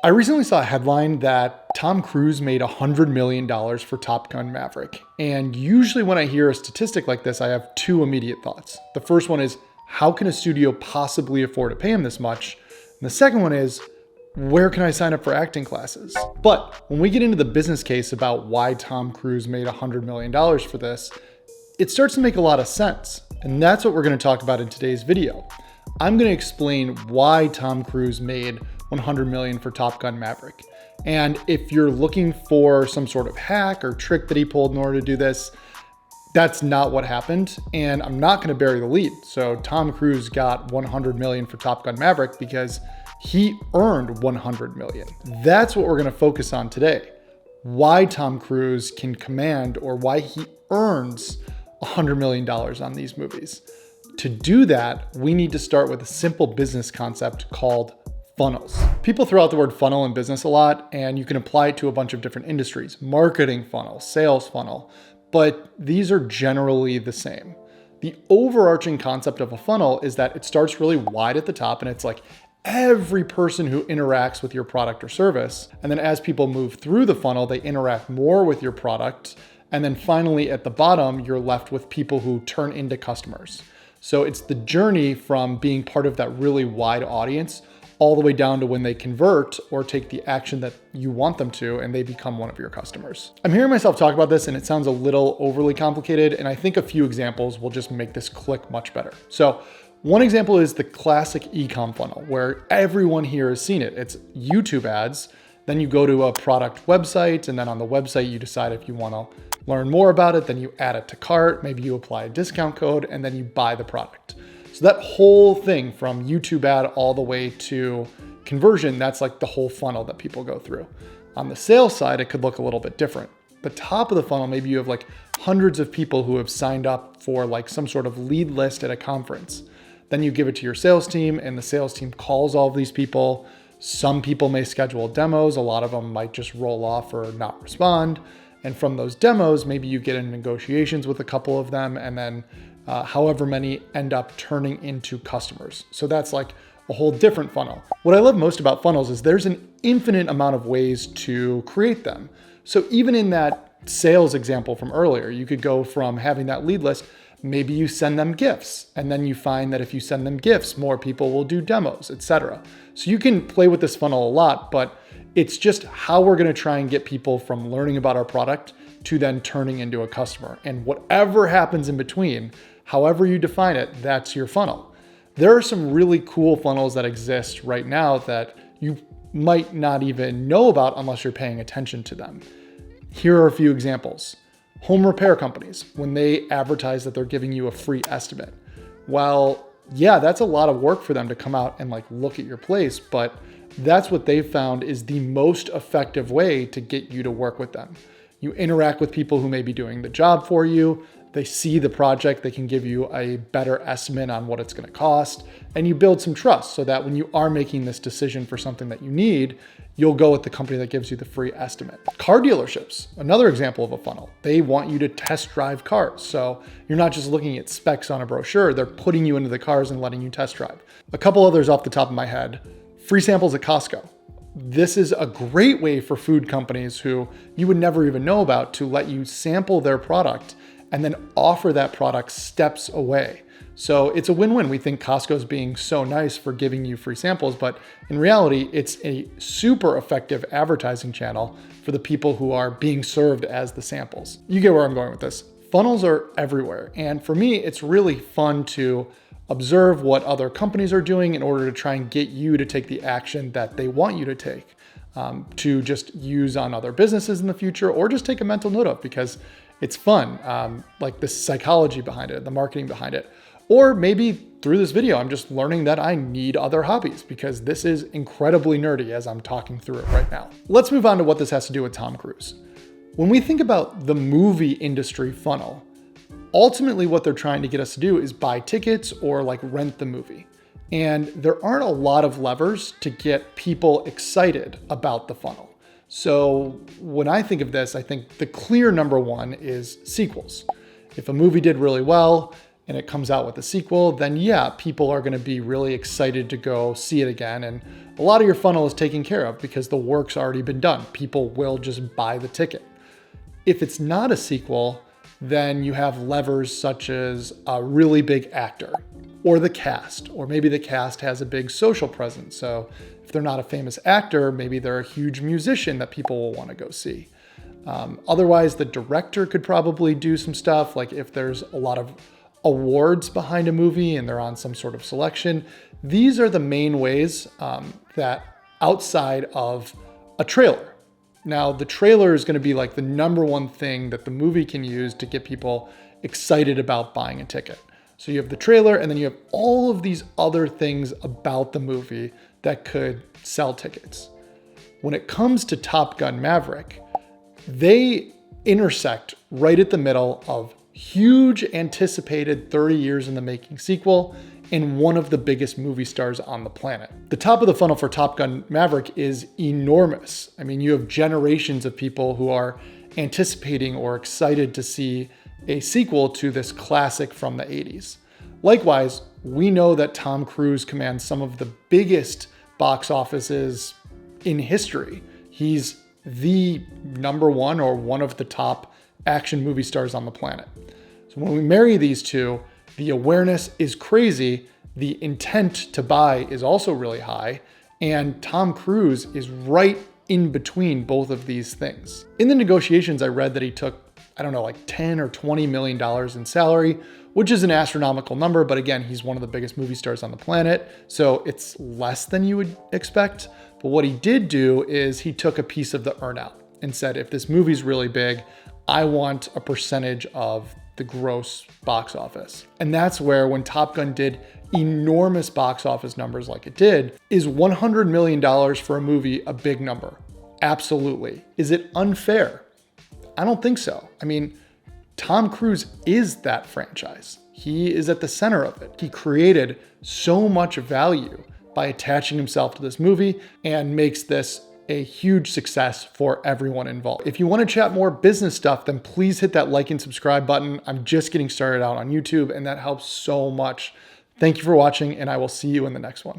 I recently saw a headline that Tom Cruise made $100 million for Top Gun Maverick. And usually when I hear a statistic like this, I have two immediate thoughts. The first one is, how can a studio possibly afford to pay him this much? And the second one is, where can I sign up for acting classes? But when we get into the business case about why Tom Cruise made $100 million for this, it starts to make a lot of sense. And that's what we're going to talk about in today's video. I'm going to explain why Tom Cruise made $100 million for Top Gun Maverick. And if you're looking for some sort of hack or trick that he pulled in order to do this, that's not what happened. And I'm not going to bury the lead. So Tom Cruise got $100 million for Top Gun Maverick because he earned $100 million. That's what we're going to focus on today. Why Tom Cruise can command, or why he earns $100 million on these movies. To do that, we need to start with a simple business concept called funnels. People throw out the word funnel in business a lot, and you can apply it to a bunch of different industries: marketing funnel, sales funnel, but these are generally the same. The overarching concept of a funnel is that it starts really wide at the top, and it's like every person who interacts with your product or service. And then as people move through the funnel, they interact more with your product. And then finally at the bottom, you're left with people who turn into customers. So it's the journey from being part of that really wide audience all the way down to when they convert or take the action that you want them to and they become one of your customers. I'm hearing myself talk about this and it sounds a little overly complicated, and I think a few examples will just make this click much better. So one example is the classic e-com funnel where everyone here has seen it. It's YouTube ads, then you go to a product website, and then on the website you decide if you want to learn more about it, then you add it to cart, maybe you apply a discount code, and then you buy the product. So that whole thing from YouTube ad all the way to conversion, that's like the whole funnel that people go through. On the sales side, it could look a little bit different. The top of the funnel, maybe you have like hundreds of people who have signed up for like some sort of lead list at a conference. Then you give it to your sales team, and the sales team calls all of these people. Some people may schedule demos. A lot of them might just roll off or not respond. And from those demos, maybe you get in negotiations with a couple of them, and then however many end up turning into customers. So that's like a whole different funnel. What I love most about funnels is there's an infinite amount of ways to create them. So even in that sales example from earlier, you could go from having that lead list, maybe you send them gifts, and then you find that if you send them gifts, more people will do demos, etc. So you can play with this funnel a lot, but it's just how we're going to try and get people from learning about our product to then turning into a customer. And whatever happens in between, however you define it, that's your funnel. There are some really cool funnels that exist right now that you might not even know about unless you're paying attention to them. Here are a few examples. Home repair companies, when they advertise that they're giving you a free estimate. Well, yeah, that's a lot of work for them to come out and like look at your place, but that's what they've found is the most effective way to get you to work with them. You interact with people who may be doing the job for you. They see the project, they can give you a better estimate on what it's going to cost, and you build some trust so that when you are making this decision for something that you need, you'll go with the company that gives you the free estimate. Car dealerships, another example of a funnel. They want you to test drive cars. So you're not just looking at specs on a brochure, they're putting you into the cars and letting you test drive. A couple others off the top of my head. Free samples at Costco. This is a great way for food companies who you would never even know about to let you sample their product and then offer that product steps away. So it's a win-win. We think Costco's being so nice for giving you free samples, but in reality, it's a super effective advertising channel for the people who are being served as the samples. You get where I'm going with this. Funnels are everywhere. And for me, it's really fun to observe what other companies are doing in order to try and get you to take the action that they want you to take, to just use on other businesses in the future, or just take a mental note of because it's fun, like the psychology behind it, the marketing behind it. Or maybe through this video, I'm just learning that I need other hobbies because this is incredibly nerdy as I'm talking through it right now. Let's move on to what this has to do with Tom Cruise. When we think about the movie industry funnel, ultimately what they're trying to get us to do is buy tickets or like rent the movie. And there aren't a lot of levers to get people excited about the funnel. So when I think of this, I think the clear number one is sequels. If a movie did really well and it comes out with a sequel, then yeah, people are going to be really excited to go see it again. And a lot of your funnel is taken care of because the work's already been done. People will just buy the ticket. If it's not a sequel, then you have levers such as a really big actor or the cast, or maybe the cast has a big social presence. So if they're not a famous actor, maybe they're a huge musician that people will want to go see. Otherwise, the director could probably do some stuff, like if there's a lot of awards behind a movie and they're on some sort of selection. These are the main ways that outside of a trailer. Now, the trailer is going to be like the number one thing that the movie can use to get people excited about buying a ticket. So you have the trailer, and then you have all of these other things about the movie that could sell tickets. When it comes to Top Gun Maverick, they intersect right at the middle of huge anticipated 30 years in the making sequel and one of the biggest movie stars on the planet. The top of the funnel for Top Gun Maverick is enormous. I mean, you have generations of people who are anticipating or excited to see a sequel to this classic from the 80s. Likewise, we know that Tom Cruise commands some of the biggest box offices in history. He's the number one or one of the top action movie stars on the planet. So when we marry these two, the awareness is crazy, the intent to buy is also really high, and Tom Cruise is right in between both of these things. In the negotiations, I read that he took, I don't know, like $10 or $20 million in salary, which is an astronomical number, but again, he's one of the biggest movie stars on the planet, so it's less than you would expect. But what he did do is he took a piece of the earnout and said, if this movie's really big, I want a percentage of the gross box office. And that's where, when Top Gun did enormous box office numbers like it did, is $100 million for a movie a big number? Absolutely. Is it unfair? I don't think so. I mean, Tom Cruise is that franchise. He is at the center of it. He created so much value by attaching himself to this movie and makes this a huge success for everyone involved. If you want to chat more business stuff, then please hit that like and subscribe button. I'm just getting started out on YouTube, and that helps so much. Thank you for watching, and I will see you in the next one.